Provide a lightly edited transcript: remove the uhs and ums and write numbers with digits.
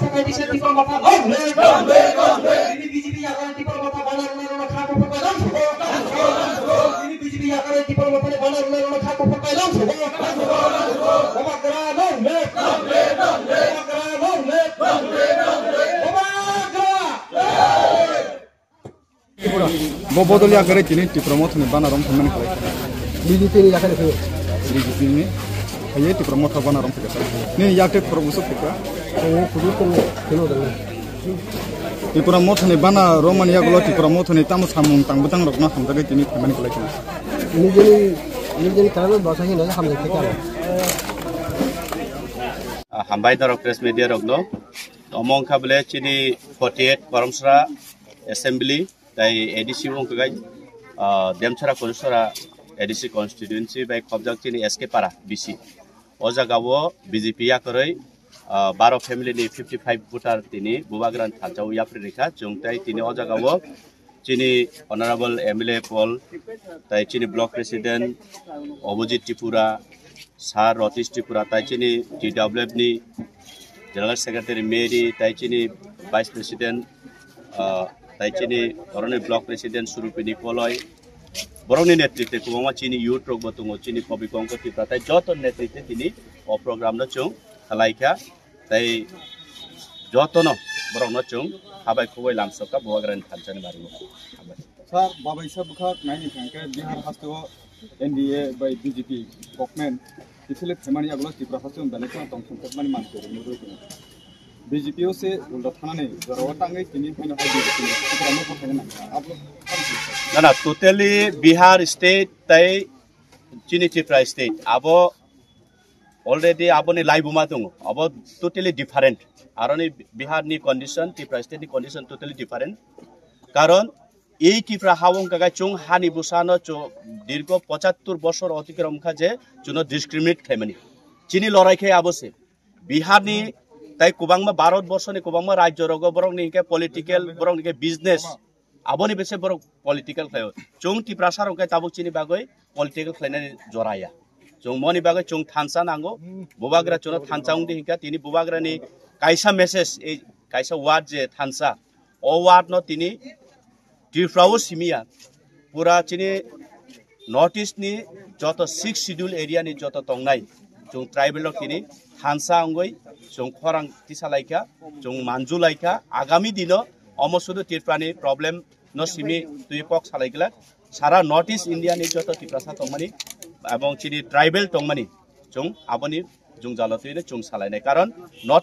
pakai di sini kalau mata ini BJP akan di kalau mata banar lalu kaku pakai langsung ini BJP akan di kalau mata banar lalu kaku pakai langsung Bobodoli agare kini ti promote ni banarom phamen khalai BJP ni yakane phe BJP ni haye ti promote banarom pheka ni yakte promoso pheka o kudu kon kelo dang ti promote ni bana roman yagulo ti promote ni tamu samung tang butang rokna hamdage tini phamen khalai kini nijeni karana basa hi na hamne pheka hambai da press media rokno omong khable chini 48 Paramsra assembly tai ADC wong kai demchara konsora ADC constituency by khobjak chini SK para BC o jaga wo BJP ya koroi 12 family ni 55 voter tini bubagran thaljau ya prikha jongtai tini o jaga wo chini honorable MLA Paul tai chini block president Obojit Tripura Sar Ratish Tripura tai chini TWF ni general secretary Mary tai chini vice president tai chini oroni block president Surupini Poloi borongni netritwe kubangma chini youth rok botungo chini kobikong ko tipra tai joto netritwe tini o program no chung khalaikha tai joto no borongno chung habai khuboi lamsoka bowagran thanjani maribo sir babai sabkha naini thangke bihar hasto NDA by BJP government tisile themani agulo tipra hasto balekon tongthum mani manko nudo BJP से उल्टा थाना नहीं जरूरत टांगे किन्हीं में नहीं ना टोटली बिहार स्टेट तय चीनी त्रिपुरा स्टेट अब ऑलरेडी अब ने लाइव बुमा दंग अब टोटली डिफरेंट आरो ने बिहार नि कंडीशन त्रिपुरा स्टेट नि कंडीशन टोटली डिफरेंट कारण এই त्रिपुरा हावं का चुंग हानि बुसानो चो दीर्घ 75 বছর অতিক্রম খাজে जुनो डिस्क्रिमिनेट खायमनि चीनी लड़ाइखे आबसे बिहार नि তাই কুবাংমা ভারত বর্ষনি কুবাংমা রাজ্য রগ বরং নিকে পলিটিক্যাল বরং নিকে বিজনেস আবনি বেসে বরং পলিটিক্যাল খায় চুং ত্রিপুরা সারংকে তাবুক চিনি বাগৈ পলিটিক্যাল খাইনানি জরায়া চুং মনি বাগৈ চুং থানসা নাंगौ বুবাগ্রা চুনো থানসাউং দি হিকা তিনি বুবাগ্রানি কাইসা মেসেজ এই কাইসা ওয়ার্ড যে থানসা ও ওয়ার্ড ন তিনি ত্রিপুরাও সিমিয়া পুরা চিনি নর্থ ইস্ট नि যত 6 শিডিউল এরিয়া नि যত তংনাই চুং ট্রাইবেল তিনি থানসা অঙ্গই जों खरां तिसालाइका जों मानजुलाइका आगामी दिनो अमसुदु त्रिपुरानि प्रॉब्लम न सिमि तुइ पक सालाइगला सारा नॉर्थ ईस्ट इंडिया नि जतो त्रिपुरा सा तंमानि एवं चिनि ट्राइबल तंमानि जों आबनि जों जालतुइनो जों सालायनाय कारण नॉर्थ